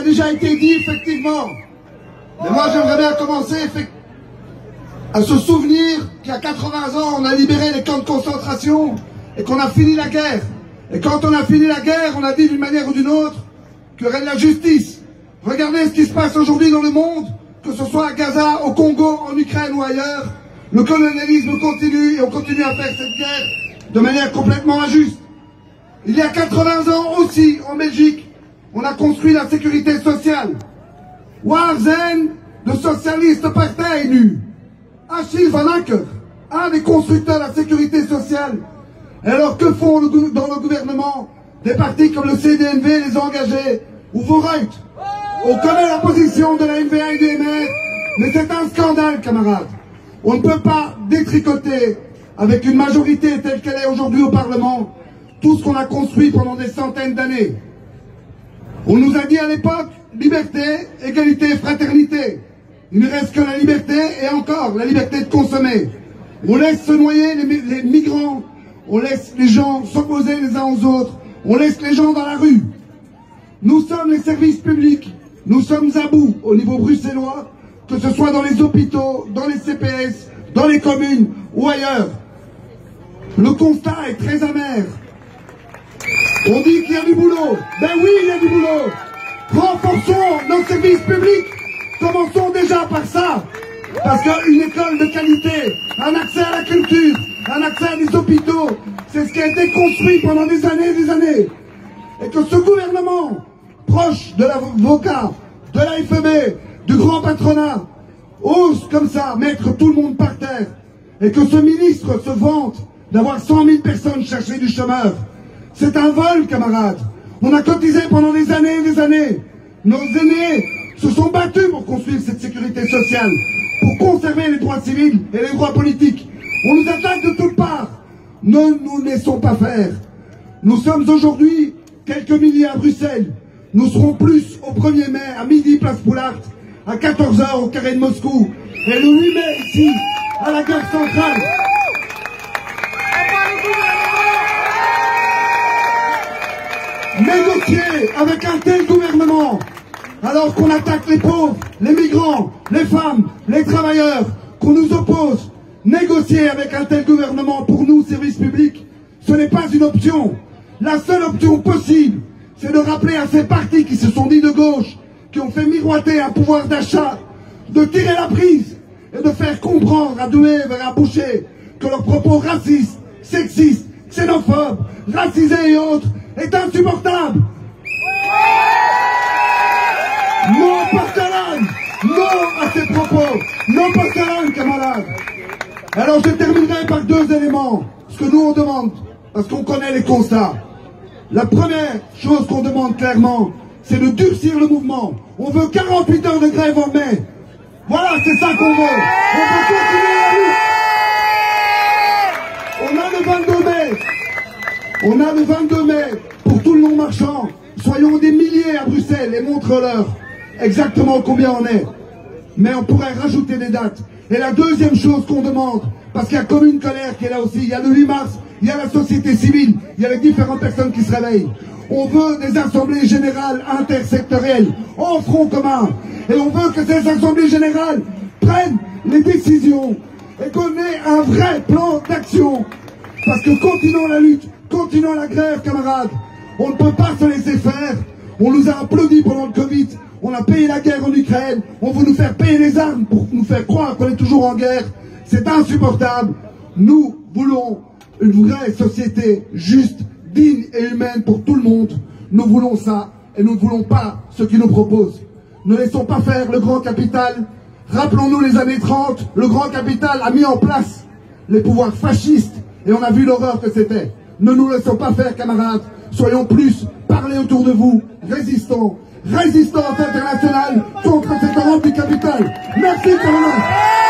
a déjà été dit, effectivement. Mais moi, j'aimerais bien commencer à se souvenir qu'il y a 80 ans, on a libéré les camps de concentration et qu'on a fini la guerre. Et quand on a fini la guerre, on a dit d'une manière ou d'une autre qu'il y aurait de la justice. Regardez ce qui se passe aujourd'hui dans le monde, que ce soit à Gaza, au Congo, en Ukraine ou ailleurs. Le colonialisme continue et on continue à faire cette guerre de manière complètement injuste. Il y a 80 ans aussi, en Belgique, on a construit la sécurité sociale. Waar zijn de socialistische partijen nu? Achille Van Acker, un des constructeurs de la sécurité sociale. Et alors que font dans le gouvernement des partis comme le CDNV, les engagés, ou Vooruit? On connaît la position de la NVA et des MR, mais c'est un scandale, camarades. On ne peut pas détricoter avec une majorité telle qu'elle est aujourd'hui au Parlement tout ce qu'on a construit pendant des centaines d'années. On nous a dit à l'époque, liberté, égalité, fraternité. Il ne reste que la liberté et encore la liberté de consommer. On laisse se noyer les migrants, on laisse les gens s'opposer les uns aux autres, on laisse les gens dans la rue. Nous sommes les services publics, nous sommes à bout au niveau bruxellois, que ce soit dans les hôpitaux, dans les CPS, dans les communes ou ailleurs. Le constat est très amer. On dit qu'il y a du boulot. Ben oui, il y a du boulot. Renforçons nos services publics. Commençons déjà par ça. Parce qu'une école de qualité, un accès à la culture, un accès à des hôpitaux, c'est ce qui a été construit pendant des années et des années. Et que ce gouvernement, proche de l'avocat, de la FEB, du grand patronat, ose comme ça mettre tout le monde par terre. Et que ce ministre se vante d'avoir 100 000 personnes chercher du chômeur. C'est un vol, camarades. On a cotisé pendant des années et des années. Nos aînés se sont battus pour construire cette sécurité sociale, pour conserver les droits civils et les droits politiques. On nous attaque de toutes parts. Ne nous laissons pas faire. Nous sommes aujourd'hui quelques milliers à Bruxelles. Nous serons plus au 1er mai, à midi, place Poulart, à 14 h au carré de Moscou, et le 8 mai ici, à la gare centrale. Négocier avec un tel gouvernement, alors qu'on attaque les pauvres, les migrants, les femmes, les travailleurs, qu'on nous oppose, négocier avec un tel gouvernement pour nous, services publics, ce n'est pas une option. La seule option possible, c'est de rappeler à ces partis qui se sont dits de gauche, qui ont fait miroiter un pouvoir d'achat, de tirer la prise et de faire comprendre à Doué et à Boucher que leurs propos racistes, sexistes, xénophobes, racisés et autres est insupportable. Non Pascaline, non à ces propos, non Pascaline, camarades. Alors je terminerai par deux éléments, ce que nous on demande, parce qu'on connaît les constats. La première chose qu'on demande clairement, c'est de durcir le mouvement. On veut 48 heures de grève en mai. Voilà, c'est ça qu'on veut. On veut continuer la lutte. On a le 22 mai. On a le 22 mai pour tout le non-marchand. Soyons des milliers à Bruxelles et montre-leur exactement combien on est. Mais on pourrait rajouter des dates. Et la deuxième chose qu'on demande, parce qu'il y a Commune Colère qui est là aussi, il y a le 8 mars, il y a la société civile, il y a les différentes personnes qui se réveillent. On veut des assemblées générales intersectorielles, en front commun. Et on veut que ces assemblées générales prennent les décisions et qu'on ait un vrai plan d'action. Parce que continuons la lutte, continuons la grève, camarades. On ne peut pas se laisser faire. On nous a applaudi pendant le Covid. On a payé la guerre en Ukraine. On veut nous faire payer les armes pour nous faire croire qu'on est toujours en guerre. C'est insupportable. Nous voulons une vraie société juste, digne et humaine pour tout le monde. Nous voulons ça et nous ne voulons pas ce qu'ils nous proposent. Ne laissons pas faire le grand capital. Rappelons-nous les années 30, le grand capital a mis en place les pouvoirs fascistes et on a vu l'horreur que c'était. Ne nous laissons pas faire, camarades. Soyons plus, parlez autour de vous, résistons. Résistance internationale contre ces corrompus du capital. Merci, camarades.